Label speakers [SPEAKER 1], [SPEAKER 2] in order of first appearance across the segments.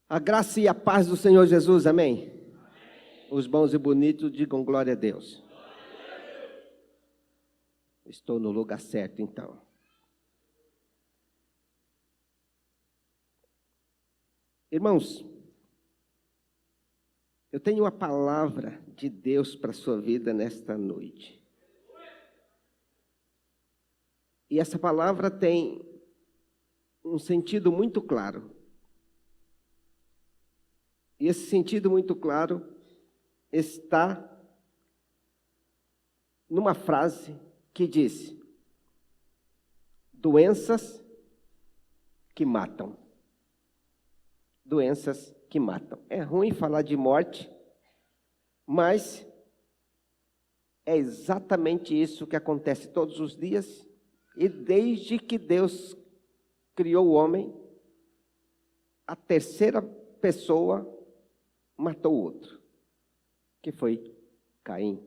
[SPEAKER 1] A graça e a paz do Senhor Jesus, amém? Os bons e bonitos digam glória a Deus. Estou no lugar certo, então. Irmãos, eu tenho uma palavra de Deus para a sua vida nesta noite. E essa palavra tem um sentido muito claro. E esse sentido muito claro está numa frase que diz: doenças que matam. Doenças que matam. É ruim falar de morte, mas é exatamente isso que acontece todos os dias. E desde que Deus criou o homem, a terceira pessoa matou o outro, que foi Caim.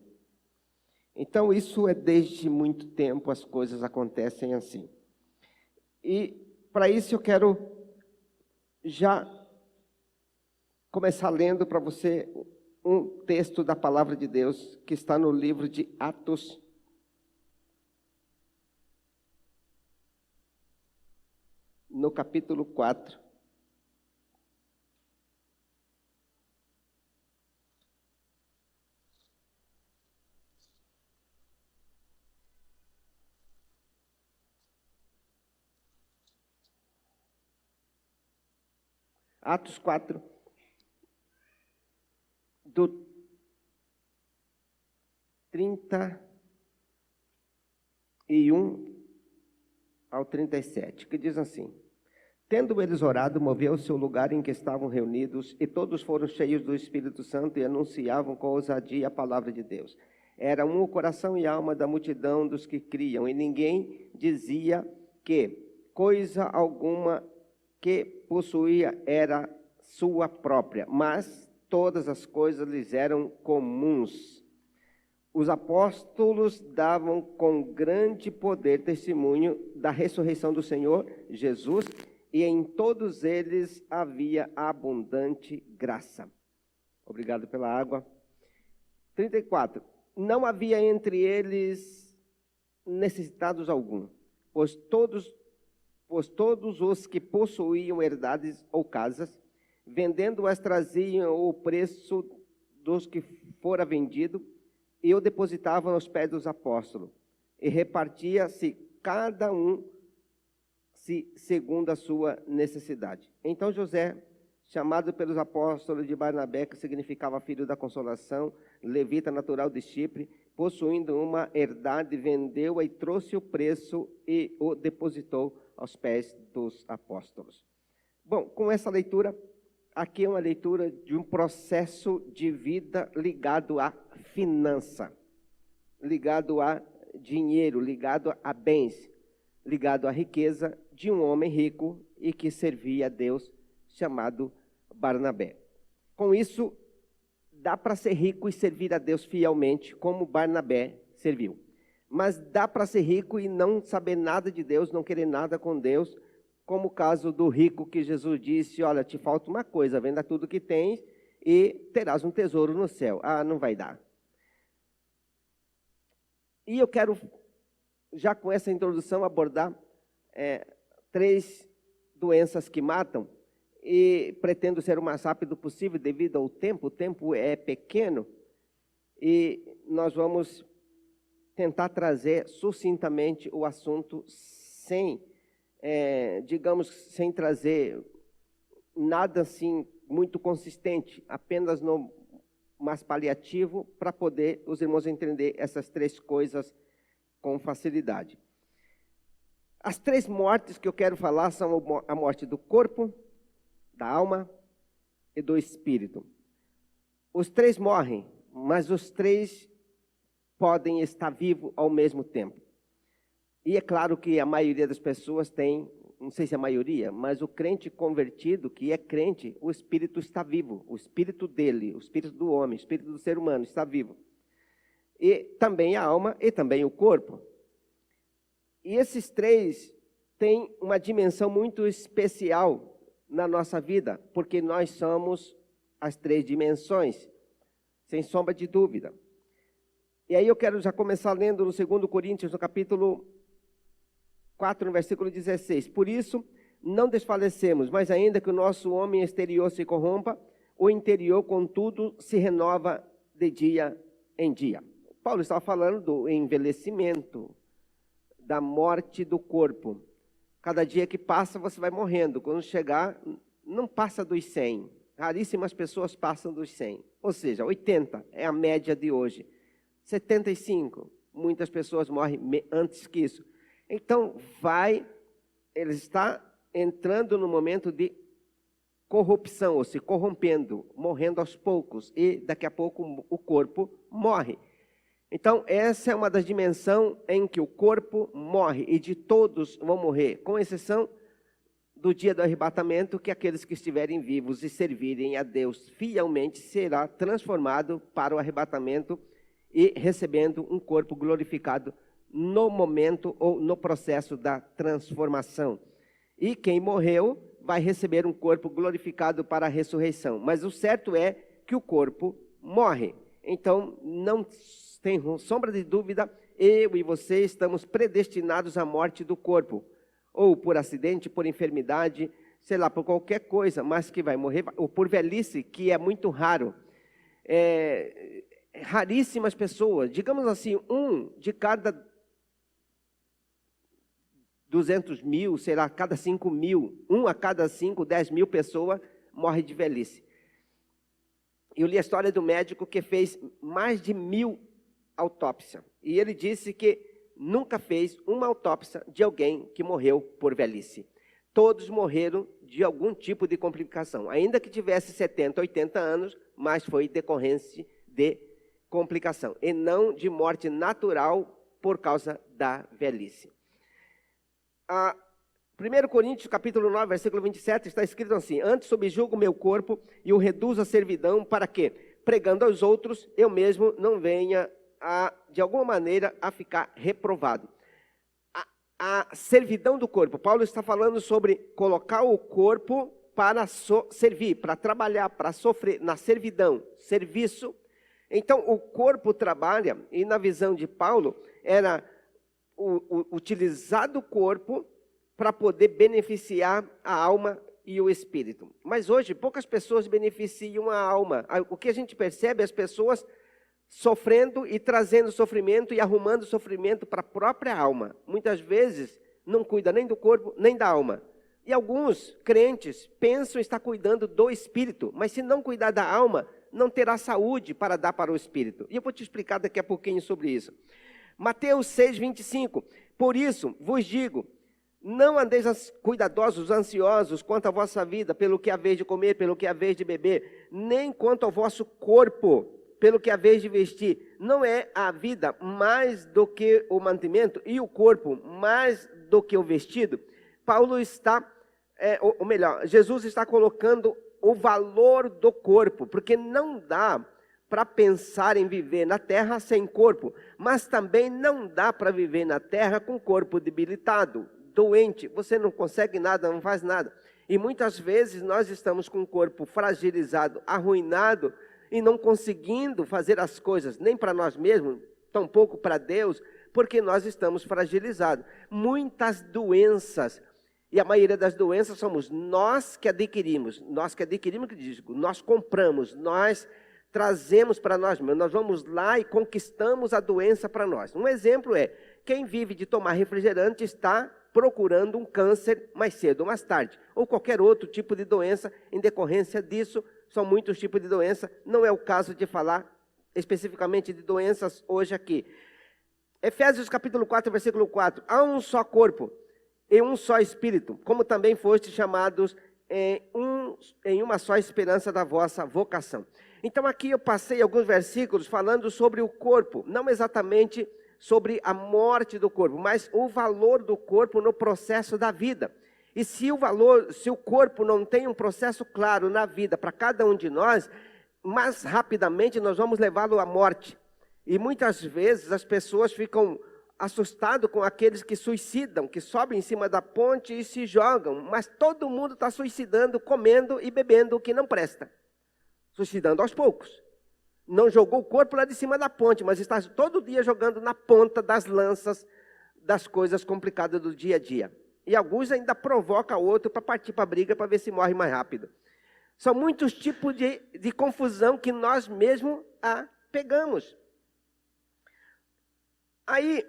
[SPEAKER 1] Então isso é desde muito tempo, as coisas acontecem assim. E para isso eu quero já começar lendo para você um texto da palavra de Deus que está no livro de Atos, no capítulo 4. Atos 4, do 31 ao 37, que diz assim: tendo eles orado, moveu-se o lugar em que estavam reunidos, e todos foram cheios do Espírito Santo e anunciavam com ousadia a palavra de Deus. Era um o coração e alma da multidão dos que criam, e ninguém dizia que coisa alguma que possuía era sua própria, mas todas as coisas lhes eram comuns. Os apóstolos davam com grande poder testemunho da ressurreição do Senhor Jesus, e em todos eles havia abundante graça. Obrigado pela água. 34. Não havia entre eles necessitados algum, pois todos os que possuíam herdades ou casas, vendendo-as, traziam o preço dos que fora vendido e o depositavam aos pés dos apóstolos, e repartia-se cada um segundo a sua necessidade. Então José, chamado pelos apóstolos de Barnabé, que significava filho da consolação, levita natural de Chipre, possuindo uma herdade, vendeu-a e trouxe o preço e o depositou aos pés dos apóstolos. Bom, com essa leitura, aqui é uma leitura de um processo de vida ligado à finança, ligado a dinheiro, ligado a bens, ligado à riqueza de um homem rico e que servia a Deus, chamado Barnabé. Com isso, dá para ser rico e servir a Deus fielmente, como Barnabé serviu. Mas dá para ser rico e não saber nada de Deus, não querer nada com Deus, como o caso do rico que Jesus disse: olha, te falta uma coisa, venda tudo que tens e terás um tesouro no céu. Ah, não vai dar. E eu quero, já com essa introdução, abordar 3 doenças que matam, e pretendo ser o mais rápido possível devido ao tempo. O tempo é pequeno e nós vamos tentar trazer sucintamente o assunto sem trazer nada assim muito consistente, apenas no mais paliativo, para poder os irmãos entender essas 3 coisas com facilidade. As 3 mortes que eu quero falar são a morte do corpo, da alma e do espírito. Os 3 morrem, mas os 3 podem estar vivos ao mesmo tempo. E é claro que a maioria das pessoas tem, não sei se a maioria, mas o crente convertido, que é crente, o espírito está vivo. O espírito dele, o espírito do homem, o espírito do ser humano está vivo. E também a alma e também o corpo. E esses 3 têm uma dimensão muito especial na nossa vida, porque nós somos as 3 dimensões, sem sombra de dúvida. E aí eu quero já começar lendo no 2 Coríntios, no capítulo 4, no versículo 16. Por isso, não desfalecemos, mas ainda que o nosso homem exterior se corrompa, o interior, contudo, se renova de dia em dia. Paulo estava falando do envelhecimento, da morte do corpo. Cada dia que passa, você vai morrendo. Quando chegar, não passa dos 100. Raríssimas pessoas passam dos 100. Ou seja, 80 é a média de hoje. 75, muitas pessoas morrem antes que isso. Então, ele está entrando no momento de corrupção, ou se corrompendo, morrendo aos poucos. E daqui a pouco o corpo morre. Então, essa é uma das dimensões em que o corpo morre, e de todos vão morrer, com exceção do dia do arrebatamento, que aqueles que estiverem vivos e servirem a Deus fielmente será transformado para o arrebatamento e recebendo um corpo glorificado no momento ou no processo da transformação. E quem morreu vai receber um corpo glorificado para a ressurreição. Mas o certo é que o corpo morre. Então, não tem sombra de dúvida, eu e você estamos predestinados à morte do corpo, ou por acidente, por enfermidade, sei lá, por qualquer coisa, mas que vai morrer, ou por velhice, que é muito raro. Raríssimas pessoas, digamos assim, 1 de cada 200 mil, sei lá, cada 5 mil, 1 a cada 5, 10 mil pessoas morre de velhice. Eu li a história do médico que fez mais de 1000 autópsias. E ele disse que nunca fez uma autópsia de alguém que morreu por velhice. Todos morreram de algum tipo de complicação. Ainda que tivesse 70, 80 anos, mas foi decorrência de complicação. E não de morte natural por causa da velhice. 1 Coríntios, capítulo 9, versículo 27, está escrito assim: antes subjugo o meu corpo e o reduzo à servidão, para que, pregando aos outros, eu mesmo não venha, de alguma maneira, a ficar reprovado. A servidão do corpo. Paulo está falando sobre colocar o corpo para servir, para trabalhar, para sofrer, na servidão, serviço. Então, o corpo trabalha, e na visão de Paulo, era utilizar do corpo para poder beneficiar a alma e o espírito. Mas hoje, poucas pessoas beneficiam a alma. O que a gente percebe é as pessoas sofrendo e trazendo sofrimento e arrumando sofrimento para a própria alma. Muitas vezes, não cuida nem do corpo, nem da alma. E alguns crentes pensam estar cuidando do espírito, mas se não cuidar da alma, não terá saúde para dar para o espírito. E eu vou te explicar daqui a pouquinho sobre isso. Mateus 6, 25. Por isso, vos digo, não andeis cuidadosos, ansiosos quanto à vossa vida, pelo que haveis de comer, pelo que haveis de beber, nem quanto ao vosso corpo, pelo que haveis de vestir. Não é a vida mais do que o mantimento e o corpo mais do que o vestido? Paulo está, ou melhor, Jesus está colocando o valor do corpo, porque não dá para pensar em viver na terra sem corpo, mas também não dá para viver na terra com corpo debilitado, doente. Você não consegue nada, não faz nada. E muitas vezes nós estamos com o corpo fragilizado, arruinado, e não conseguindo fazer as coisas, nem para nós mesmos, tampouco para Deus, porque nós estamos fragilizados. Muitas doenças, e a maioria das doenças somos nós que adquirimos, que digo, nós compramos, nós trazemos para nós mesmos, nós vamos lá e conquistamos a doença para nós. Um exemplo é, quem vive de tomar refrigerante está procurando um câncer mais cedo ou mais tarde, ou qualquer outro tipo de doença em decorrência disso. São muitos tipos de doença, não é o caso de falar especificamente de doenças hoje aqui. Efésios capítulo 4, versículo 4. Há um só corpo e um só espírito, como também fostes chamados em uma só esperança da vossa vocação. Então aqui eu passei alguns versículos falando sobre o corpo, não exatamente sobre a morte do corpo, mas o valor do corpo no processo da vida. E se o corpo não tem um processo claro na vida para cada um de nós, mais rapidamente nós vamos levá-lo à morte. E muitas vezes as pessoas ficam assustado com aqueles que suicidam, que sobem em cima da ponte e se jogam, mas todo mundo está suicidando, comendo e bebendo o que não presta. Suicidando aos poucos. Não jogou o corpo lá de cima da ponte, mas está todo dia jogando na ponta das lanças das coisas complicadas do dia a dia. E alguns ainda provocam o outro para partir para a briga para ver se morre mais rápido. São muitos tipos de confusão que nós mesmos pegamos. Aí,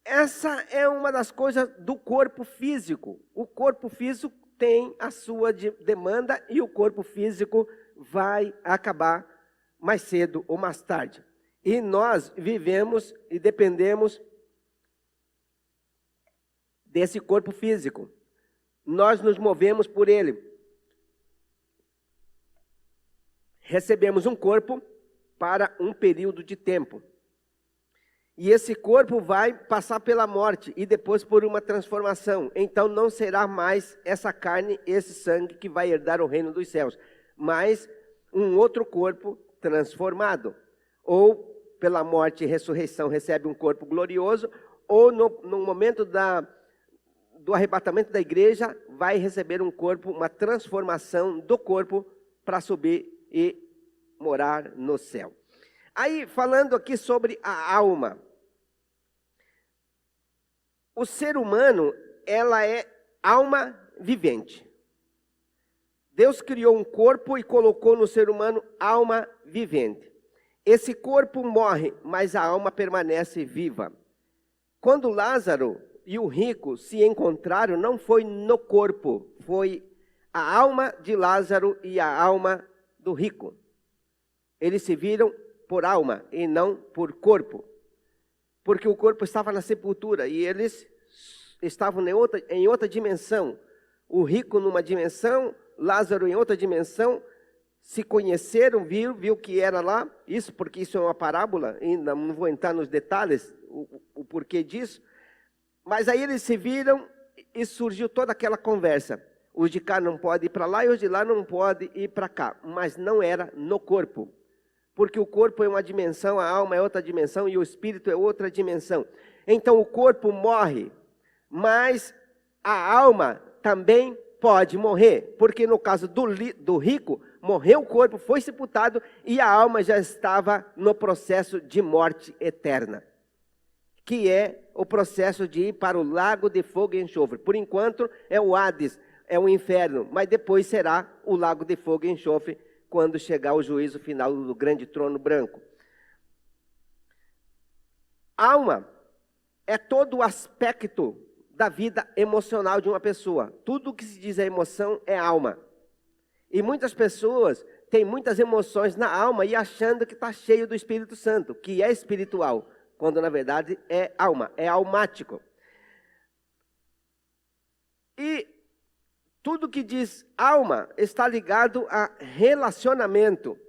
[SPEAKER 1] essa é uma das coisas do corpo físico. O corpo físico tem a sua demanda e o corpo físico vai acabar mais cedo ou mais tarde. E nós vivemos e dependemos desse corpo físico. Nós nos movemos por ele. Recebemos um corpo para um período de tempo. E esse corpo vai passar pela morte e depois por uma transformação. Então não será mais essa carne, esse sangue que vai herdar o reino dos céus, mas um outro corpo transformado. Ou pela morte e ressurreição recebe um corpo glorioso, ou no momento do arrebatamento da igreja vai receber um corpo, uma transformação do corpo para subir e morar no céu. Aí, falando aqui sobre a alma. O ser humano, ela é alma vivente. Deus criou um corpo e colocou no ser humano alma vivente. Esse corpo morre, mas a alma permanece viva. Quando Lázaro e o rico se encontraram, não foi no corpo, foi a alma de Lázaro e a alma do rico. Eles se viram por alma e não por corpo. Porque o corpo estava na sepultura e eles estavam em outra dimensão. O rico numa dimensão, Lázaro em outra dimensão. Se conheceram, viu que era lá. Isso porque isso é uma parábola, ainda não vou entrar nos detalhes, o porquê disso. Mas aí eles se viram e surgiu toda aquela conversa. Os de cá não podem ir para lá e os de lá não podem ir para cá. Mas não era no corpo. Porque o corpo é uma dimensão, a alma é outra dimensão e o espírito é outra dimensão. Então o corpo morre, mas a alma também pode morrer. Porque no caso do rico, morreu o corpo, foi sepultado e a alma já estava no processo de morte eterna. Que é o processo de ir para o lago de fogo e enxofre. Por enquanto é o Hades, é o inferno, mas depois será o lago de fogo e enxofre, quando chegar o juízo final do grande trono branco. Alma é todo o aspecto da vida emocional de uma pessoa. Tudo que se diz a emoção é alma. E muitas pessoas têm muitas emoções na alma e achando que está cheio do Espírito Santo, que é espiritual, quando na verdade é alma, é almático. E tudo que diz alma está ligado a relacionamento.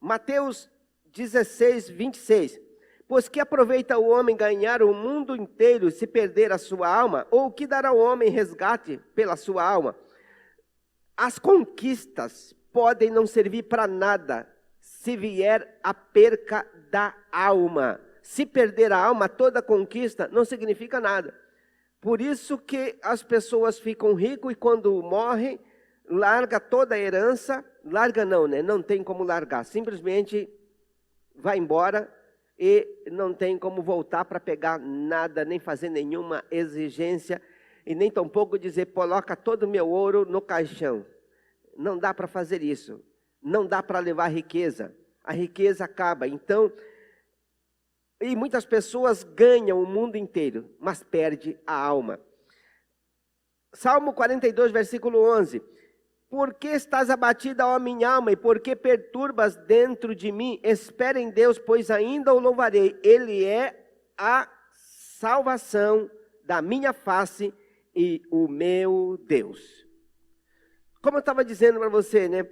[SPEAKER 1] Mateus 16, 26. Pois que aproveita o homem ganhar o mundo inteiro se perder a sua alma? Ou que dará o homem resgate pela sua alma? As conquistas podem não servir para nada se vier a perca da alma. Se perder a alma, toda conquista não significa nada. Por isso que as pessoas ficam ricas e quando morrem, larga toda a herança. Larga não, né? Não tem como largar. Simplesmente vai embora e não tem como voltar para pegar nada, nem fazer nenhuma exigência. E nem tampouco dizer, coloca todo o meu ouro no caixão. Não dá para fazer isso. Não dá para levar riqueza. A riqueza acaba. Então, e muitas pessoas ganham o mundo inteiro, mas perde a alma. Salmo 42, versículo 11. Por que estás abatida, ó minha alma, e por que perturbas dentro de mim? Espera em Deus, pois ainda o louvarei. Ele é a salvação da minha face e o meu Deus. Como eu estava dizendo para você, né?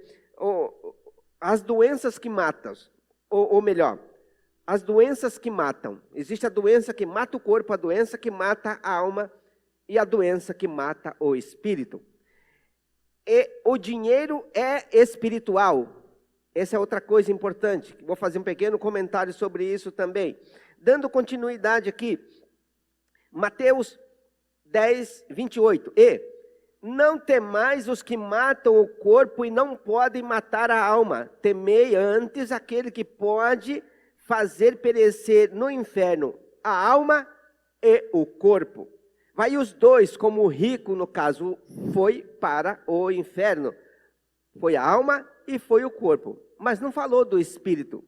[SPEAKER 1] As doenças que matam, ou melhor, as doenças que matam. Existe a doença que mata o corpo, a doença que mata a alma e a doença que mata o espírito. E o dinheiro é espiritual. Essa é outra coisa importante. Vou fazer um pequeno comentário sobre isso também. Dando continuidade aqui, Mateus 10, 28. E não temais os que matam o corpo e não podem matar a alma. Temei antes aquele que pode fazer perecer no inferno a alma e o corpo. Vai os dois, como o rico, no caso, foi para o inferno. Foi a alma e foi o corpo. Mas não falou do espírito.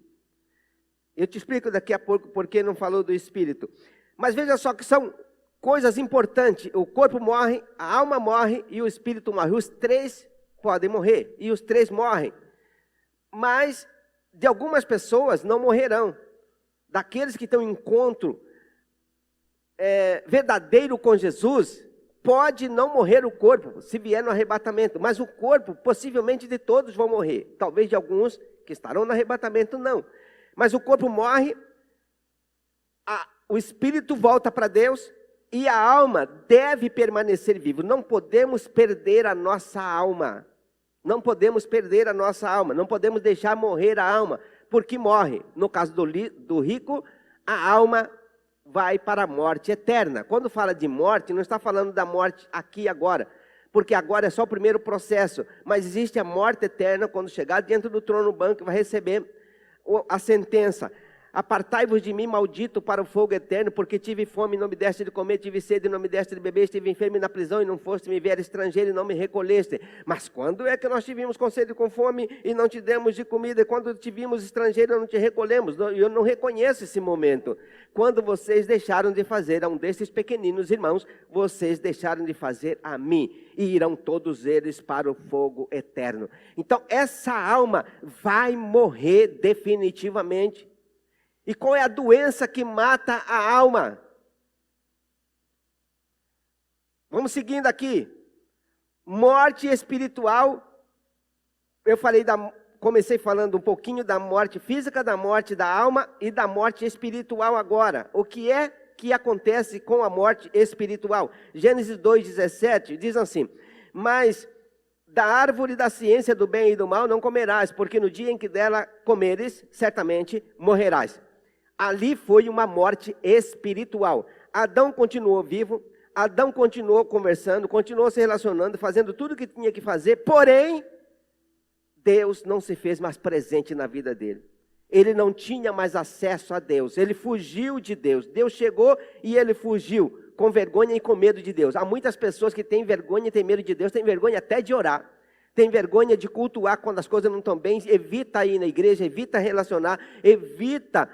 [SPEAKER 1] Eu te explico daqui a pouco por que não falou do espírito. Mas veja só que são coisas importantes. O corpo morre, a alma morre e o espírito morre. Os três podem morrer e os três morrem. Mas de algumas pessoas não morrerão. Daqueles que estão em encontro verdadeiro com Jesus, pode não morrer o corpo, se vier no arrebatamento. Mas o corpo, possivelmente de todos vão morrer. Talvez de alguns que estarão no arrebatamento, não. Mas o corpo morre, o espírito volta para Deus e a alma deve permanecer viva. Não podemos perder a nossa alma. Não podemos perder a nossa alma. Não podemos deixar morrer a alma, porque morre. No caso do rico, a alma vai para a morte eterna. Quando fala de morte, não está falando da morte aqui e agora, porque agora é só o primeiro processo. Mas existe a morte eterna quando chegar diante do trono branco, vai receber a sentença. Apartai-vos de mim, maldito, para o fogo eterno, porque tive fome e não me deste de comer, tive sede e não me deste de beber, estive enfermo e na prisão e não foste me ver, estrangeiro e não me recolheste. Mas quando é que nós tivemos com sede e com fome e não te demos de comida? E quando te vimos estrangeiro e não te recolhemos? Eu não reconheço esse momento. Quando vocês deixaram de fazer a um desses pequeninos irmãos, vocês deixaram de fazer a mim. E irão todos eles para o fogo eterno. Então essa alma vai morrer definitivamente. E qual é a doença que mata a alma? Vamos seguindo aqui. Morte espiritual. Eu comecei falando um pouquinho da morte física, da morte da alma e da morte espiritual agora. O que é que acontece com a morte espiritual? Gênesis 2,17 diz assim: mas da árvore da ciência do bem e do mal não comerás, porque no dia em que dela comeres, certamente morrerás. Ali foi uma morte espiritual. Adão continuou vivo, Adão continuou conversando, continuou se relacionando, fazendo tudo o que tinha que fazer, porém, Deus não se fez mais presente na vida dele. Ele não tinha mais acesso a Deus, ele fugiu de Deus. Deus chegou e ele fugiu, com vergonha e com medo de Deus. Há muitas pessoas que têm vergonha e têm medo de Deus, têm vergonha até de orar. Tem vergonha de cultuar quando as coisas não estão bem, evita ir na igreja, evita relacionar, evita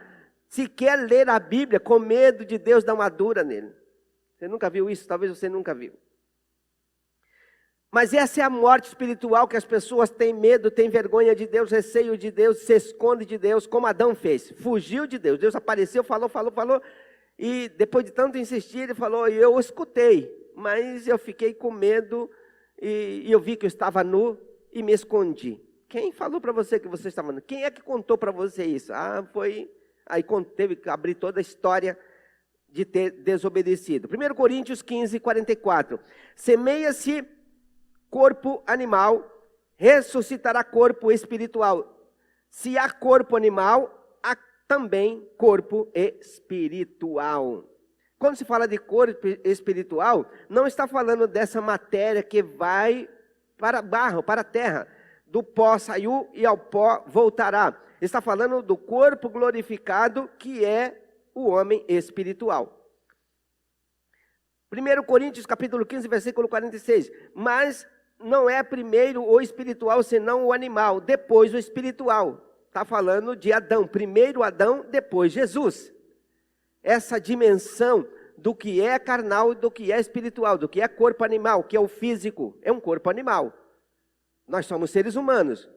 [SPEAKER 1] sequer ler a Bíblia, com medo de Deus dar uma dura nele. Você nunca viu isso? Talvez você nunca viu. Mas essa é a morte espiritual, que as pessoas têm medo, têm vergonha de Deus, receio de Deus, se esconde de Deus, como Adão fez. Fugiu de Deus. Deus apareceu, falou, e depois de tanto insistir, ele falou, e eu escutei, mas eu fiquei com medo, e eu vi que eu estava nu e me escondi. Quem falou para você que você estava nu? Quem é que contou para você isso? Foi... Aí teve que abrir toda a história de ter desobedecido. 1 Coríntios 15, 44. Semeia-se corpo animal, ressuscitará corpo espiritual. Se há corpo animal, há também corpo espiritual. Quando se fala de corpo espiritual, não está falando dessa matéria que vai para barro, para a terra. Do pó saiu e ao pó voltará. Está falando do corpo glorificado, que é o homem espiritual. 1 Coríntios capítulo 15, versículo 46. Mas não é primeiro o espiritual, senão o animal, depois o espiritual. Está falando de Adão. Primeiro Adão, depois Jesus. Essa dimensão do que é carnal e do que é espiritual, do que é corpo animal, que é o físico, é um corpo animal. Nós somos seres humanos.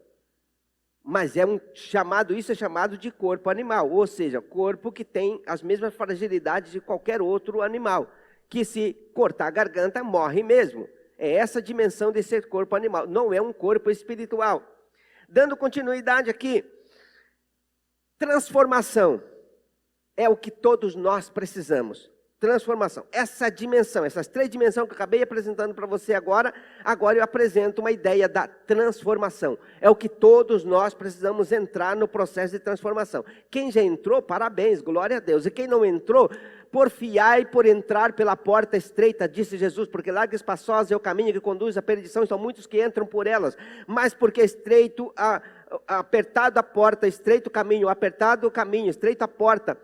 [SPEAKER 1] Mas isso é chamado de corpo animal, ou seja, corpo que tem as mesmas fragilidades de qualquer outro animal, que se cortar a garganta, morre mesmo. É essa a dimensão de ser corpo animal, não é um corpo espiritual. Dando continuidade aqui, transformação é o que todos nós precisamos. transformação. Essa dimensão, essas 3 dimensões que eu acabei apresentando para você agora eu apresento uma ideia da transformação. É o que todos nós precisamos entrar no processo de transformação. Quem já entrou, parabéns, glória a Deus. E quem não entrou, porfiai por entrar pela porta estreita, disse Jesus, porque larga e espaçosa é o caminho que conduz à perdição, são muitos que entram por elas, mas porque estreito, apertado a porta, estreito o caminho, apertado o caminho, estreita a porta,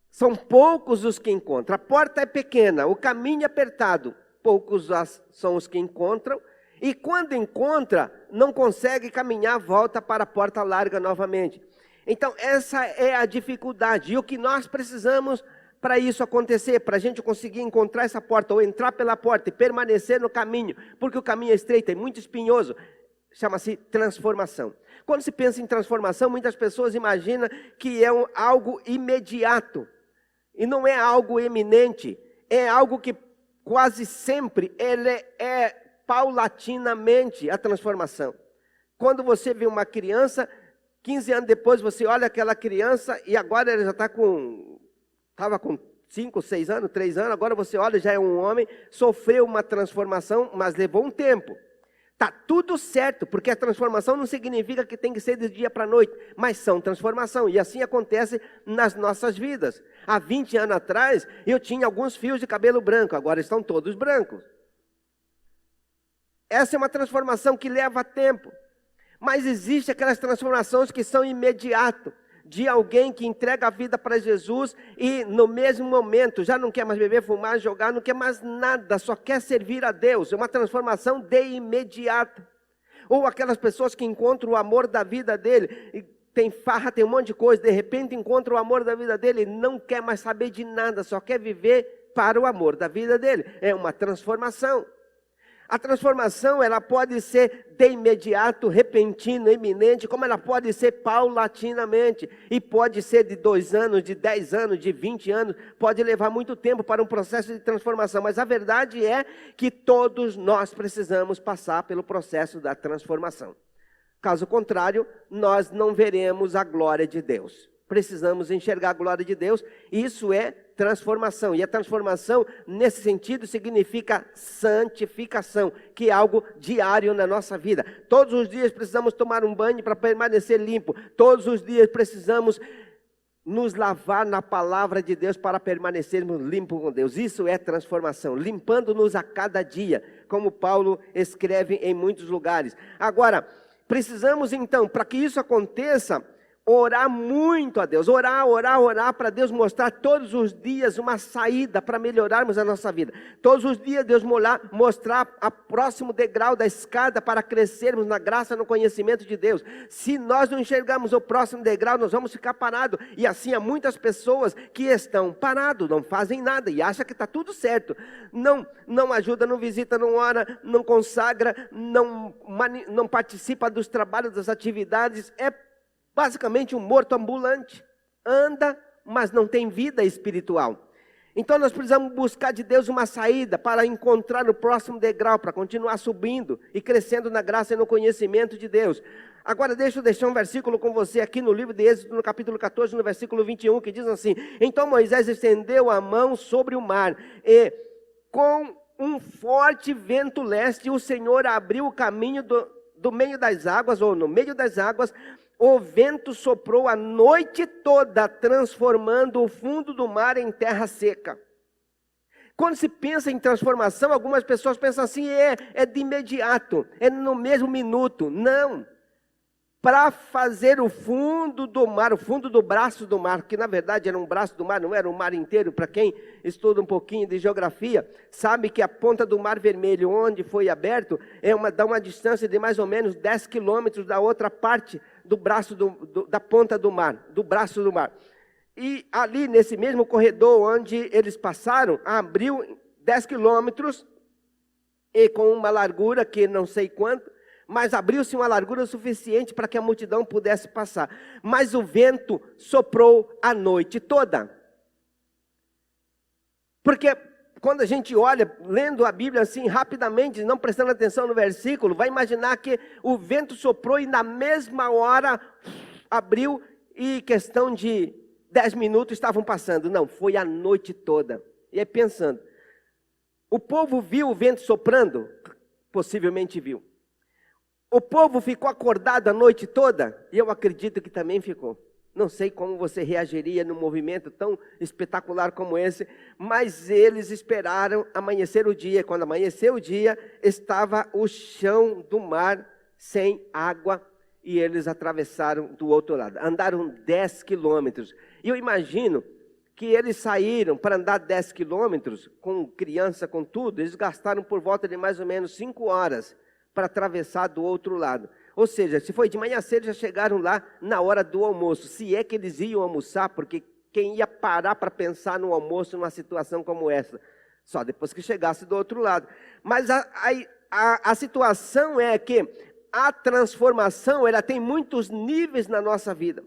[SPEAKER 1] são poucos os que encontram. A porta é pequena, o caminho é apertado, poucos são os que encontram, e quando encontra, não consegue caminhar, volta para a porta larga novamente. Então essa é a dificuldade, e o que nós precisamos para isso acontecer, para a gente conseguir encontrar essa porta, ou entrar pela porta e permanecer no caminho, porque o caminho é estreito, é muito espinhoso, chama-se transformação. Quando se pensa em transformação, muitas pessoas imaginam que é algo imediato, e não é algo eminente, é algo que quase sempre ele é paulatinamente a transformação. Quando você vê uma criança, 15 anos depois você olha aquela criança e agora ela já está estava com 5, 6 anos, 3 anos, agora você olha, já é um homem, sofreu uma transformação, mas levou um tempo. Está tudo certo, porque a transformação não significa que tem que ser de dia para a noite, mas são transformação, e assim acontece nas nossas vidas. Há 20 anos atrás, eu tinha alguns fios de cabelo branco, agora estão todos brancos. Essa é uma transformação que leva tempo, mas existe aquelas transformações que são imediatas, de alguém que entrega a vida para Jesus e no mesmo momento já não quer mais beber, fumar, jogar, não quer mais nada, só quer servir a Deus. É uma transformação de imediato. Ou aquelas pessoas que encontram o amor da vida dele, e tem farra, tem um monte de coisa, de repente encontra o amor da vida dele e não quer mais saber de nada, só quer viver para o amor da vida dele. É uma transformação. A transformação, ela pode ser de imediato, repentino, iminente, como ela pode ser paulatinamente, e pode ser de 2 anos, de 10 anos, de 20 anos, pode levar muito tempo para um processo de transformação, mas a verdade é que todos nós precisamos passar pelo processo da transformação. Caso contrário, nós não veremos a glória de Deus. Precisamos enxergar a glória de Deus, isso é transformação, e a transformação nesse sentido significa santificação, que é algo diário na nossa vida. Todos os dias precisamos tomar um banho para permanecer limpo, todos os dias precisamos nos lavar na palavra de Deus para permanecermos limpos com Deus. Isso é transformação, limpando-nos a cada dia, como Paulo escreve em muitos lugares. Agora, precisamos então, para que isso aconteça, orar muito a Deus, orar para Deus mostrar todos os dias uma saída para melhorarmos a nossa vida. Todos os dias Deus mostrar o próximo degrau da escada para crescermos na graça, no conhecimento de Deus. Se nós não enxergarmos o próximo degrau, nós vamos ficar parados. E assim há muitas pessoas que estão parados, não fazem nada e acham que está tudo certo. Não ajuda, não visita, não ora, não consagra, não participa dos trabalhos, das atividades, basicamente um morto ambulante, anda, mas não tem vida espiritual. Então nós precisamos buscar de Deus uma saída para encontrar o próximo degrau, para continuar subindo e crescendo na graça e no conhecimento de Deus. Agora deixa eu deixar um versículo com você aqui no livro de Êxodo, no capítulo 14, no versículo 21, que diz assim: Então Moisés estendeu a mão sobre o mar, e com um forte vento leste, o Senhor abriu o caminho do meio das águas, ou no meio das águas. O vento soprou a noite toda, transformando o fundo do mar em terra seca. Quando se pensa em transformação, algumas pessoas pensam assim, é de imediato, é no mesmo minuto. Não. Para fazer o fundo do mar, o fundo do braço do mar, que na verdade era um braço do mar, não era um mar inteiro. Para quem estuda um pouquinho de geografia, sabe que a ponta do Mar Vermelho, onde foi aberto, dá uma distância de mais ou menos 10 quilômetros da outra parte do braço da ponta do mar, do braço do mar. E ali nesse mesmo corredor onde eles passaram, abriu 10 quilômetros e com uma largura que não sei quanto, mas abriu-se uma largura suficiente para que a multidão pudesse passar. Mas o vento soprou a noite toda. Porque quando a gente olha, lendo a Bíblia assim rapidamente, não prestando atenção no versículo, vai imaginar que o vento soprou e na mesma hora abriu e questão de 10 minutos estavam passando. Não, foi a noite toda. E aí pensando, o povo viu o vento soprando? Possivelmente viu. O povo ficou acordado a noite toda? Eu acredito que também ficou. Não sei como você reagiria num movimento tão espetacular como esse, mas eles esperaram amanhecer o dia. Quando amanheceu o dia, estava o chão do mar sem água e eles atravessaram do outro lado. Andaram 10 quilômetros. E eu imagino que eles saíram para andar 10 quilômetros, com criança, com tudo, eles gastaram por volta de mais ou menos 5 horas para atravessar do outro lado. Ou seja, se foi de manhã cedo, já chegaram lá na hora do almoço. Se é que eles iam almoçar, porque quem ia parar para pensar no almoço numa situação como essa? Só depois que chegasse do outro lado. Mas a situação é que a transformação, ela tem muitos níveis na nossa vida.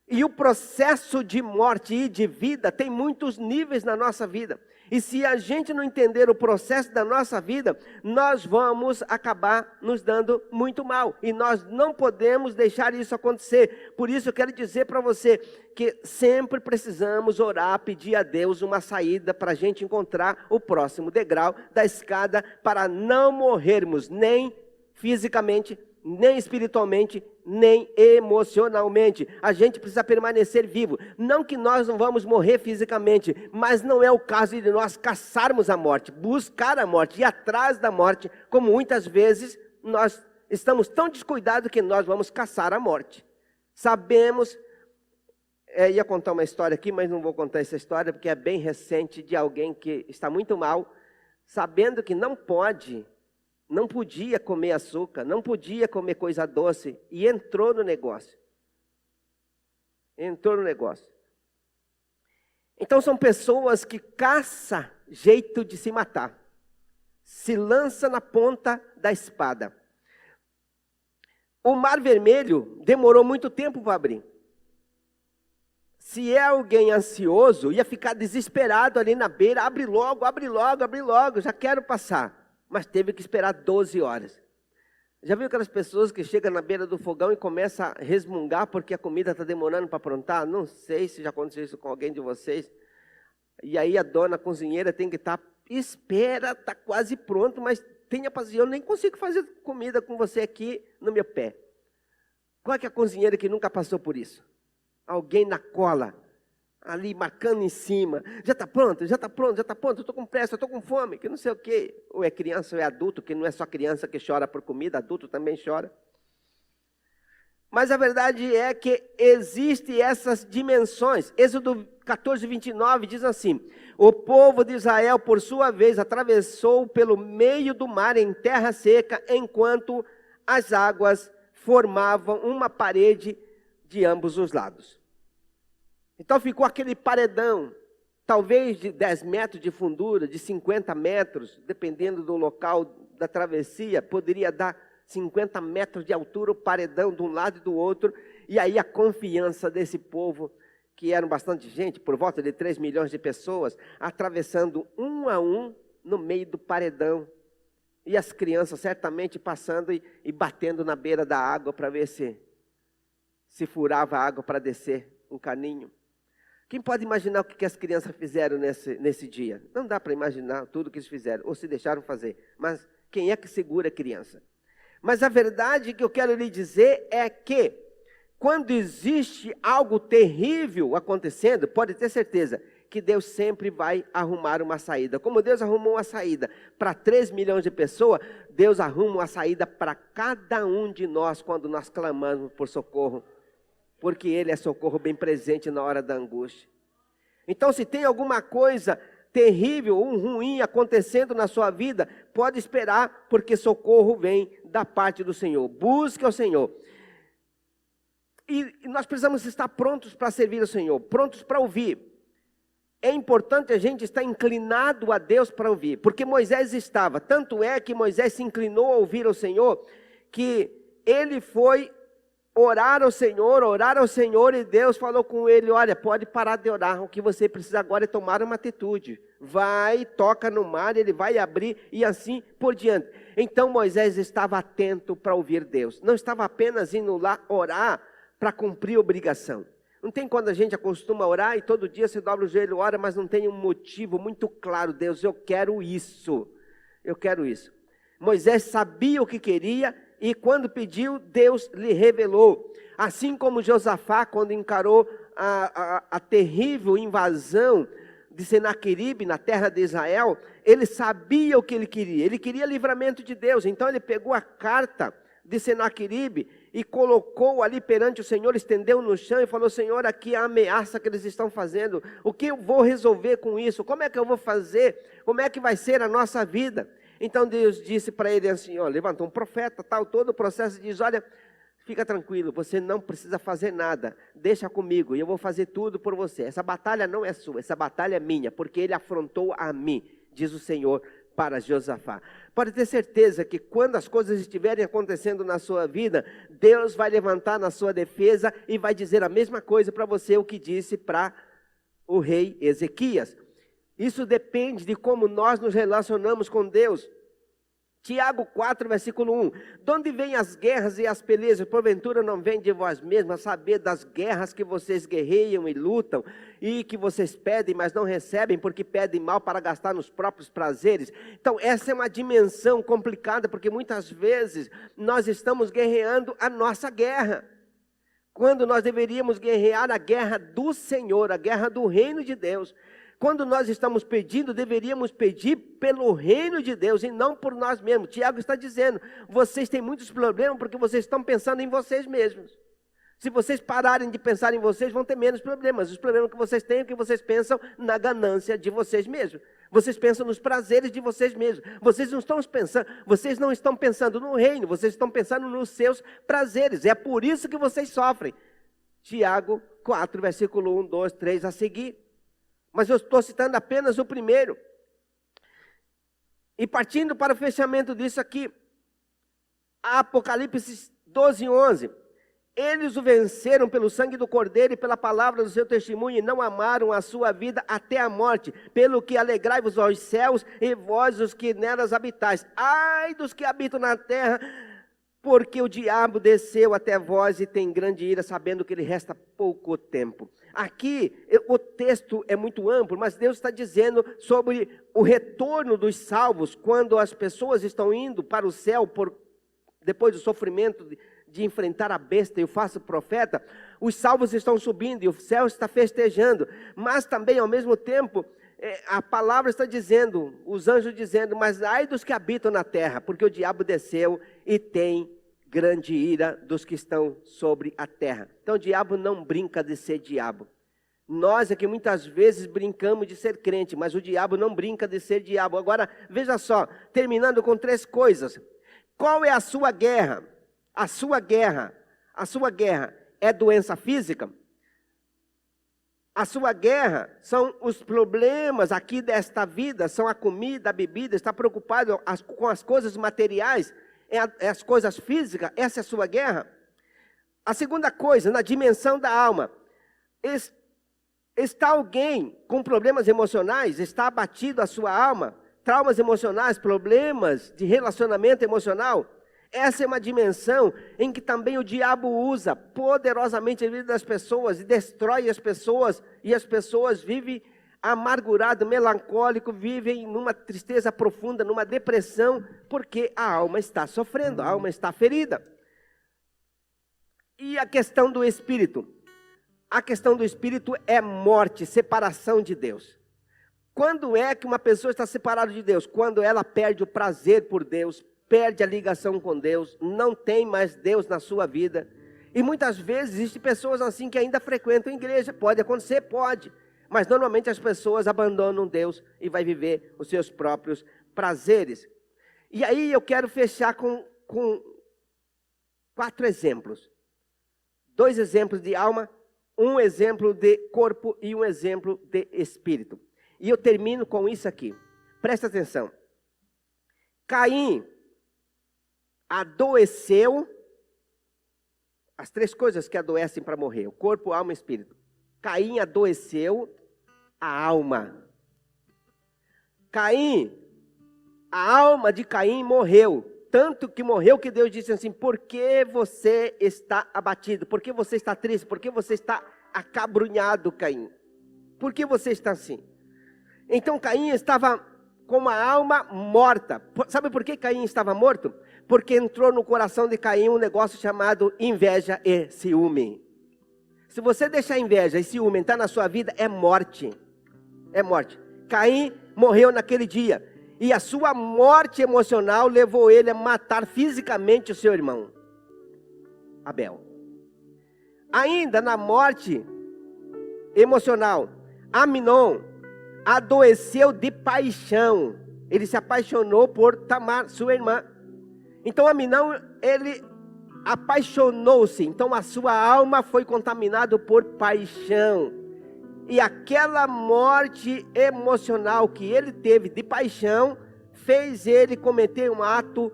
[SPEAKER 1] E o processo de morte e de vida tem muitos níveis na nossa vida. E se a gente não entender o processo da nossa vida, nós vamos acabar nos dando muito mal. E nós não podemos deixar isso acontecer. Por isso eu quero dizer para você que sempre precisamos orar, pedir a Deus uma saída para a gente encontrar o próximo degrau da escada, para não morrermos nem fisicamente, nem espiritualmente, nem emocionalmente. A gente precisa permanecer vivo. Não que nós não vamos morrer fisicamente, mas não é o caso de nós caçarmos a morte, buscar a morte, ir atrás da morte, como muitas vezes nós estamos tão descuidados que nós vamos caçar a morte. Sabemos, ia contar uma história aqui, mas não vou contar essa história, porque é bem recente, de alguém que está muito mal, sabendo que não podia comer açúcar, não podia comer coisa doce, e entrou no negócio. Então são pessoas que caçam jeito de se matar, se lança na ponta da espada. O Mar Vermelho demorou muito tempo para abrir. Se é alguém ansioso, ia ficar desesperado ali na beira, abre logo, já quero passar. Mas teve que esperar 12 horas. Já viu aquelas pessoas que chegam na beira do fogão e começam a resmungar porque a comida está demorando para aprontar? Não sei se já aconteceu isso com alguém de vocês. E aí a dona cozinheira tem que estar, espera, está quase pronto, mas tenha paciência, eu nem consigo fazer comida com você aqui no meu pé. Qual é que é a cozinheira que nunca passou por isso? Alguém na cola, ali marcando em cima, já está pronto, eu estou com pressa, eu estou com fome, que não sei o quê. Ou é criança ou é adulto, que não é só criança que chora por comida, adulto também chora. Mas a verdade é que existem essas dimensões. Êxodo 14, 29 diz assim: o povo de Israel, por sua vez, atravessou pelo meio do mar em terra seca, enquanto as águas formavam uma parede de ambos os lados. Então ficou aquele paredão, talvez de 10 metros de fundura, de 50 metros, dependendo do local da travessia, poderia dar 50 metros de altura o paredão de um lado e do outro. E aí a confiança desse povo, que eram bastante gente, por volta de 3 milhões de pessoas, atravessando um a um no meio do paredão. E as crianças certamente passando e batendo na beira da água para ver se furava a água para descer um caninho. Quem pode imaginar o que as crianças fizeram nesse dia? Não dá para imaginar tudo que eles fizeram, ou se deixaram fazer. Mas quem é que segura a criança? Mas a verdade que eu quero lhe dizer é que, quando existe algo terrível acontecendo, pode ter certeza que Deus sempre vai arrumar uma saída. Como Deus arrumou uma saída para 3 milhões de pessoas, Deus arruma uma saída para cada um de nós quando nós clamamos por socorro. Porque Ele é socorro bem presente na hora da angústia. Então, se tem alguma coisa terrível ou ruim acontecendo na sua vida, pode esperar, porque socorro vem da parte do Senhor. Busque ao Senhor. E nós precisamos estar prontos para servir ao Senhor, prontos para ouvir. É importante a gente estar inclinado a Deus para ouvir, porque Moisés estava. Tanto é que Moisés se inclinou a ouvir ao Senhor, que ele foi orar ao Senhor, e Deus falou com ele: olha, pode parar de orar, o que você precisa agora é tomar uma atitude. Vai, toca no mar, ele vai abrir, e assim por diante. Então Moisés estava atento para ouvir Deus. Não estava apenas indo lá orar para cumprir obrigação. Não tem quando a gente acostuma a orar e todo dia você dobra o joelho e ora, mas não tem um motivo muito claro. Deus, eu quero isso. Eu quero isso. Moisés sabia o que queria e quando pediu, Deus lhe revelou. Assim como Josafá, quando encarou a terrível invasão de Senaqueribe na terra de Israel, ele sabia o que ele queria. Ele queria livramento de Deus. Então ele pegou a carta de Senaqueribe e colocou ali perante o Senhor, estendeu no chão e falou: Senhor, aqui a ameaça que eles estão fazendo, o que eu vou resolver com isso? Como é que eu vou fazer? Como é que vai ser a nossa vida? Então Deus disse para ele assim, levantou um profeta, todo o processo, diz: olha, fica tranquilo, você não precisa fazer nada, deixa comigo e eu vou fazer tudo por você. Essa batalha não é sua, essa batalha é minha, porque ele afrontou a mim, diz o Senhor para Josafá. Pode ter certeza que quando as coisas estiverem acontecendo na sua vida, Deus vai levantar na sua defesa e vai dizer a mesma coisa para você, o que disse para o rei Ezequias. Isso depende de como nós nos relacionamos com Deus. Tiago 4, versículo 1. De onde vêm as guerras e as pelejas? Porventura não vem de vós mesmos, a saber das guerras que vocês guerreiam e lutam, e que vocês pedem, mas não recebem, porque pedem mal para gastar nos próprios prazeres. Então essa é uma dimensão complicada, porque muitas vezes nós estamos guerreando a nossa guerra, quando nós deveríamos guerrear a guerra do Senhor, a guerra do reino de Deus. Quando nós estamos pedindo, deveríamos pedir pelo reino de Deus e não por nós mesmos. Tiago está dizendo, vocês têm muitos problemas porque vocês estão pensando em vocês mesmos. Se vocês pararem de pensar em vocês, vão ter menos problemas. Os problemas que vocês têm é que vocês pensam na ganância de vocês mesmos. Vocês pensam nos prazeres de vocês mesmos. Vocês não estão pensando no reino, vocês estão pensando nos seus prazeres. É por isso que vocês sofrem. Tiago 4, versículo 1, 2, 3 a seguir. Mas eu estou citando apenas o primeiro. E partindo para o fechamento disso aqui, Apocalipse 12, 11. Eles o venceram pelo sangue do Cordeiro e pela palavra do seu testemunho, e não amaram a sua vida até a morte. Pelo que alegrai-vos aos céus, e vós os que nelas habitais. Ai dos que habitam na terra, porque o diabo desceu até vós e tem grande ira, sabendo que lhe resta pouco tempo. Aqui o texto é muito amplo, mas Deus está dizendo sobre o retorno dos salvos, quando as pessoas estão indo para o céu, depois do sofrimento de enfrentar a besta e o falso profeta, os salvos estão subindo e o céu está festejando, mas também ao mesmo tempo, a palavra está dizendo, os anjos dizendo, mas ai dos que habitam na terra, porque o diabo desceu e tem grande ira dos que estão sobre a terra. Então o diabo não brinca de ser diabo. Nós é que muitas vezes brincamos de ser crente, mas o diabo não brinca de ser diabo. Agora, veja só, terminando com 3 coisas. Qual é a sua guerra? A sua guerra é doença física? A sua guerra são os problemas aqui desta vida, são a comida, a bebida, está preocupado com as coisas materiais, as coisas físicas, essa é a sua guerra? A segunda coisa, na dimensão da alma, está alguém com problemas emocionais, está abatido a sua alma, traumas emocionais, problemas de relacionamento emocional? Essa é uma dimensão em que também o diabo usa poderosamente a vida das pessoas e destrói as pessoas, e as pessoas vivem amargurado, melancólico, vivem numa tristeza profunda, numa depressão, porque a alma está sofrendo, a alma está ferida. E a questão do espírito? A questão do espírito é morte, separação de Deus. Quando é que uma pessoa está separada de Deus? Quando ela perde o prazer por Deus, perde a ligação com Deus, não tem mais Deus na sua vida. E muitas vezes existem pessoas assim que ainda frequentam a igreja. Pode acontecer? Pode. Mas normalmente as pessoas abandonam Deus e vai viver os seus próprios prazeres. E aí eu quero fechar com 4 exemplos. 2 exemplos de alma, 1 exemplo de corpo e 1 exemplo de espírito. E eu termino com isso aqui. Presta atenção. Caim adoeceu, as 3 coisas que adoecem para morrer, o corpo, alma e espírito. Caim adoeceu a alma. A alma de Caim morreu. Tanto que morreu que Deus disse assim, por que você está abatido? Por que você está triste? Por que você está acabrunhado, Caim. Por que você está assim? Então Caim estava com uma alma morta. Sabe por que Caim estava morto? Porque entrou no coração de Caim um negócio chamado inveja e ciúme. Se você deixar inveja e ciúme entrar na sua vida, é morte. É morte. Caim morreu naquele dia. E a sua morte emocional levou ele a matar fisicamente o seu irmão, Abel. Ainda na morte emocional, Aminon adoeceu de paixão. Ele se apaixonou por Tamar, sua irmã. Então Aminon, ele apaixonou-se. Então a sua alma foi contaminada por paixão. E aquela morte emocional que ele teve de paixão fez ele cometer um ato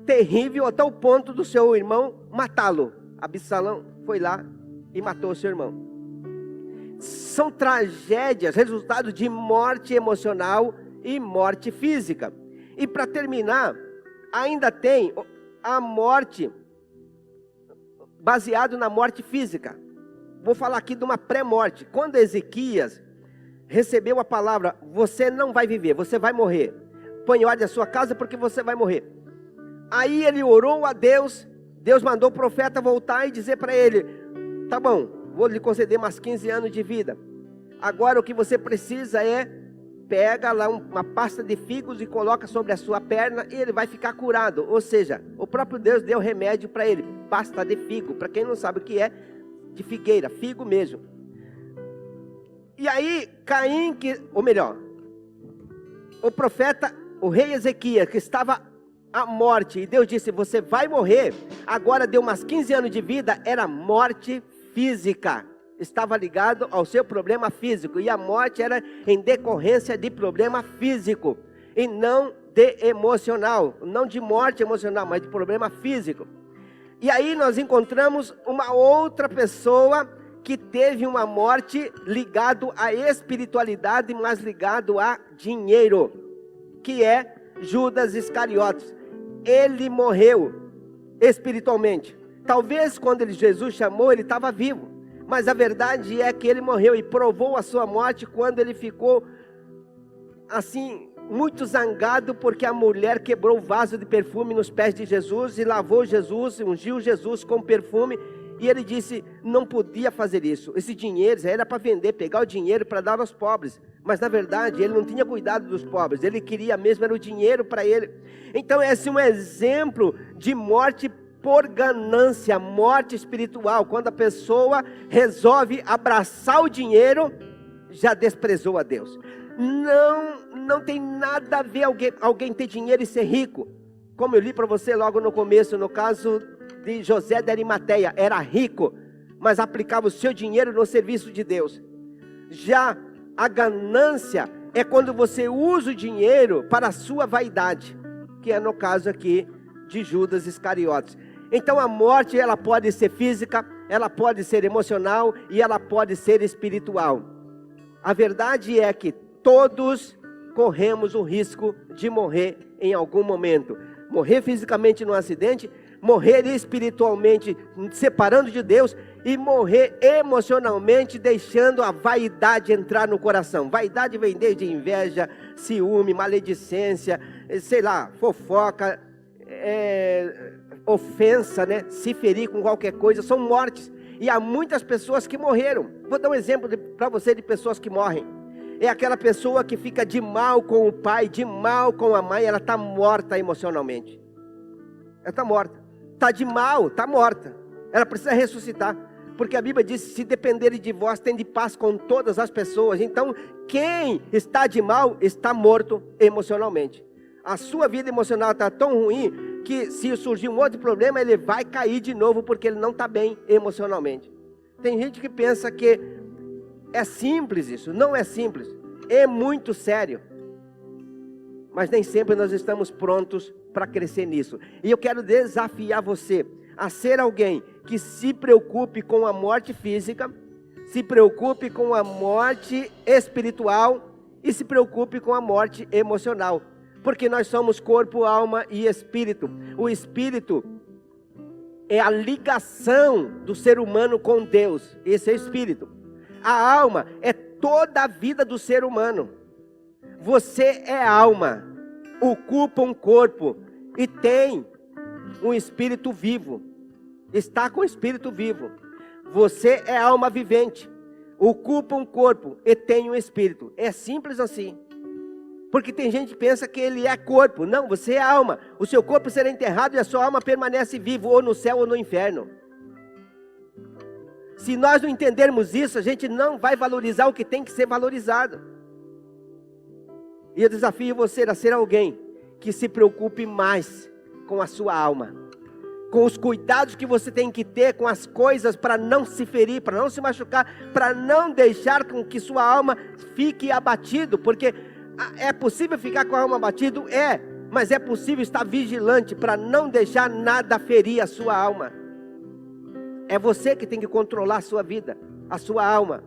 [SPEAKER 1] terrível até o ponto do seu irmão matá-lo. Absalão foi lá e matou o seu irmão. São tragédias, resultado de morte emocional e morte física. E para terminar, ainda tem a morte baseado na morte física. Vou falar aqui de uma pré-morte. Quando Ezequias recebeu a palavra, você não vai viver, você vai morrer. Põe ordem à sua casa porque você vai morrer. Aí ele orou a Deus, Deus mandou o profeta voltar e dizer para ele, tá bom, vou lhe conceder mais 15 anos de vida. Agora o que você precisa é, pega lá uma pasta de figos e coloca sobre a sua perna e ele vai ficar curado. Ou seja, o próprio Deus deu remédio para ele, pasta de figo. Para quem não sabe o que é, de figueira, figo mesmo. E aí Caim, ou melhor, o profeta, o rei Ezequias, que estava à morte, e Deus disse, você vai morrer. Agora deu mais 15 anos de vida, era morte física. Estava ligado ao seu problema físico. E a morte era em decorrência de problema físico. E não de emocional. Não de morte emocional, mas de problema físico. E aí nós encontramos uma outra pessoa que teve uma morte ligado à espiritualidade, mas ligado a dinheiro. Que é Judas Iscariotes. Ele morreu espiritualmente. Talvez quando Jesus chamou, ele estava vivo. Mas a verdade é que ele morreu e provou a sua morte quando ele ficou assim, muito zangado, porque a mulher quebrou o vaso de perfume nos pés de Jesus e lavou Jesus, ungiu Jesus com perfume. E ele disse, não podia fazer isso. Esse dinheiro era para vender, pegar o dinheiro para dar aos pobres. Mas na verdade ele não tinha cuidado dos pobres, ele queria mesmo era o dinheiro para ele. Então esse é um exemplo de morte por ganância, morte espiritual. Quando a pessoa resolve abraçar o dinheiro, já desprezou a Deus. Não tem nada a ver alguém ter dinheiro e ser rico. Como eu li para você logo no começo, no caso de José de Arimateia, era rico, mas aplicava o seu dinheiro no serviço de Deus. Já a ganância é quando você usa o dinheiro para a sua vaidade, que é no caso aqui de Judas Iscariotes. Então a morte, ela pode ser física, ela pode ser emocional e ela pode ser espiritual. A verdade é que todos corremos o risco de morrer em algum momento. Morrer fisicamente num acidente, morrer espiritualmente separando de Deus e morrer emocionalmente deixando a vaidade entrar no coração. Vaidade vem desde inveja, ciúme, maledicência, sei lá, fofoca, ofensa, né? Se ferir com qualquer coisa, são mortes. E há muitas pessoas que morreram. Vou dar um exemplo para você de pessoas que morrem. É aquela pessoa que fica de mal com o pai, de mal com a mãe, ela está morta emocionalmente. Ela está morta. Está de mal, está morta. Ela precisa ressuscitar. Porque a Bíblia diz, se dependerem de vós, tem de paz com todas as pessoas. Então, quem está de mal, está morto emocionalmente. A sua vida emocional está tão ruim, que se surgir um outro problema, ele vai cair de novo, porque ele não está bem emocionalmente. Tem gente que pensa que é simples isso. Não é simples. É muito sério. Mas nem sempre nós estamos prontos para crescer nisso. E eu quero desafiar você a ser alguém que se preocupe com a morte física, se preocupe com a morte espiritual e se preocupe com a morte emocional. Porque nós somos corpo, alma e espírito. O espírito é a ligação do ser humano com Deus. Esse é o espírito. A alma é toda a vida do ser humano. Você é alma, ocupa um corpo e tem um espírito vivo. Está com o espírito vivo. Você é alma vivente, ocupa um corpo e tem um espírito. É simples assim. Porque tem gente que pensa que ele é corpo. Não, você é alma. O seu corpo será enterrado e a sua alma permanece viva, ou no céu ou no inferno. Se nós não entendermos isso, a gente não vai valorizar o que tem que ser valorizado. E eu desafio você a ser alguém que se preocupe mais com a sua alma, com os cuidados que você tem que ter com as coisas para não se ferir, para não se machucar, para não deixar com que sua alma fique abatido, porque é possível ficar com a alma abatida? É, mas é possível estar vigilante para não deixar nada ferir a sua alma. É você que tem que controlar a sua vida, a sua alma,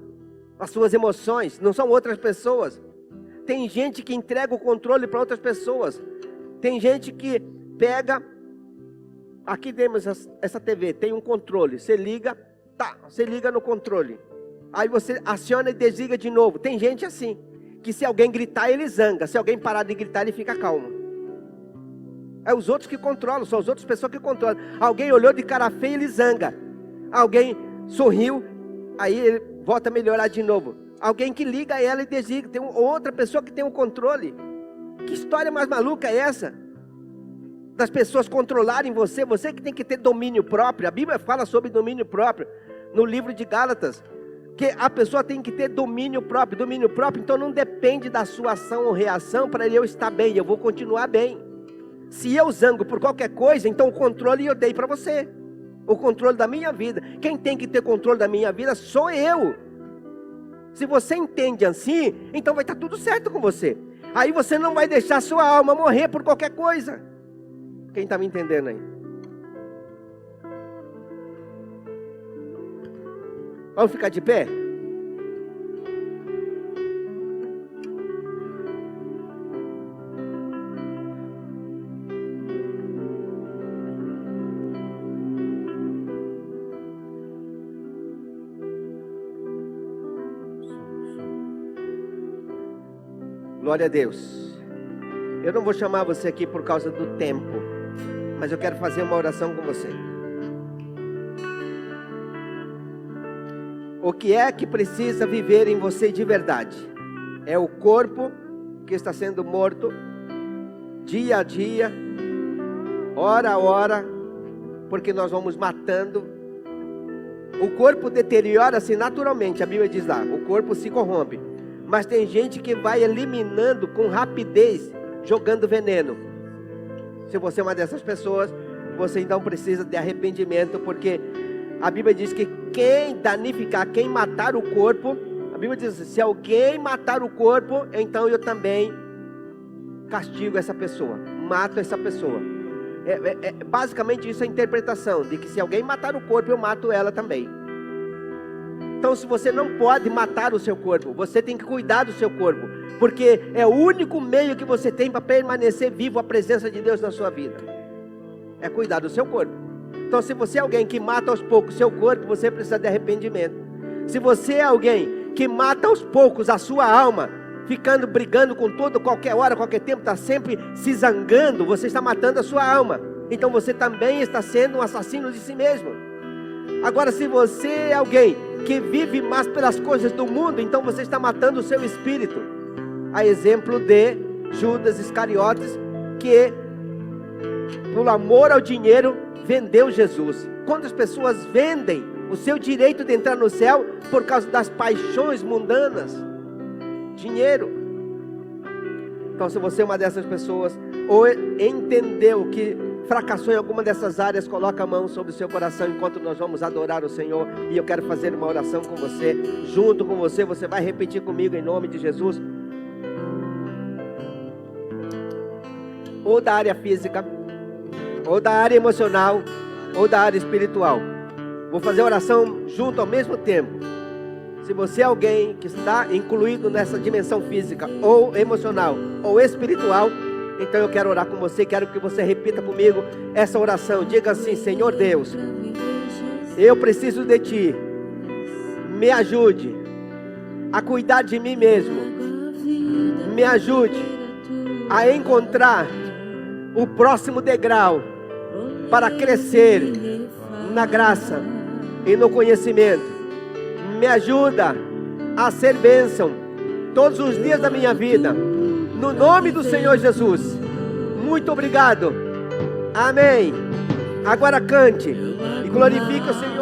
[SPEAKER 1] as suas emoções, não são outras pessoas. Tem gente que entrega o controle para outras pessoas. Tem gente que pega, aqui temos essa TV, tem um controle, você liga, você liga no controle. Aí você aciona e desliga de novo. Tem gente assim, que se alguém gritar ele zanga, se alguém parar de gritar ele fica calmo. É os outros que controlam, são as outras pessoas que controlam. Alguém olhou de cara feia, ele zanga. Alguém sorriu, aí ele volta a melhorar de novo. Alguém que liga ela e desliga, tem outra pessoa que tem o controle. Que história mais maluca é essa? Das pessoas controlarem você, você que tem que ter domínio próprio. A Bíblia fala sobre domínio próprio, no livro de Gálatas, que a pessoa tem que ter domínio próprio. Domínio próprio, então não depende da sua ação ou reação para eu estar bem, eu vou continuar bem. Se eu zango por qualquer coisa, então o controle eu dei para você. O controle da minha vida. Quem tem que ter controle da minha vida sou eu. Se você entende assim, então vai estar tudo certo com você. Aí você não vai deixar sua alma morrer por qualquer coisa. Quem está me entendendo aí? Vamos ficar de pé? Glória a Deus. Eu não vou chamar você aqui por causa do tempo, mas eu quero fazer uma oração com você. O que é que precisa viver em você de verdade? É o corpo que está sendo morto, dia a dia, hora a hora, porque nós vamos matando. O corpo deteriora-se naturalmente, a Bíblia diz lá, o corpo se corrompe. Mas tem gente que vai eliminando com rapidez, jogando veneno. Se você é uma dessas pessoas, você então precisa de arrependimento, porque a Bíblia diz que quem danificar, quem matar o corpo, a Bíblia diz assim, se alguém matar o corpo, então eu também castigo essa pessoa, mato essa pessoa. Basicamente isso é a interpretação, de que se alguém matar o corpo, eu mato ela também. Então se você não pode matar o seu corpo, você tem que cuidar do seu corpo, porque é o único meio que você tem para permanecer vivo a presença de Deus na sua vida, é cuidar do seu corpo. Então se você é alguém que mata aos poucos o seu corpo, você precisa de arrependimento. Se você é alguém que mata aos poucos a sua alma, ficando brigando com todo, qualquer hora, qualquer tempo, está sempre se zangando, você está matando a sua alma. Então você também está sendo um assassino de si mesmo. Agora se você é alguém que vive mais pelas coisas do mundo, então você está matando o seu espírito. A exemplo de Judas Iscariotes, que por amor ao dinheiro vendeu Jesus. Quantas pessoas vendem o seu direito de entrar no céu por causa das paixões mundanas? Dinheiro. Então se você é uma dessas pessoas, ou entendeu que fracassou em alguma dessas áreas, coloca a mão sobre o seu coração enquanto nós vamos adorar o Senhor. E eu quero fazer uma oração com você, junto com você. Você vai repetir comigo em nome de Jesus. Ou da área física, ou da área emocional, ou da área espiritual. Vou fazer a oração junto ao mesmo tempo. Se você é alguém que está incluído nessa dimensão física, ou emocional, ou espiritual, Então eu quero orar com você, quero que você repita comigo essa oração. Diga assim: Senhor Deus, eu preciso de Ti, me ajude a cuidar de mim mesmo, me ajude a encontrar o próximo degrau para crescer na graça e no conhecimento. Me ajuda a ser bênção todos os dias da minha vida, no nome do Senhor Jesus. Muito obrigado. Amém. Agora cante e glorifique o Senhor.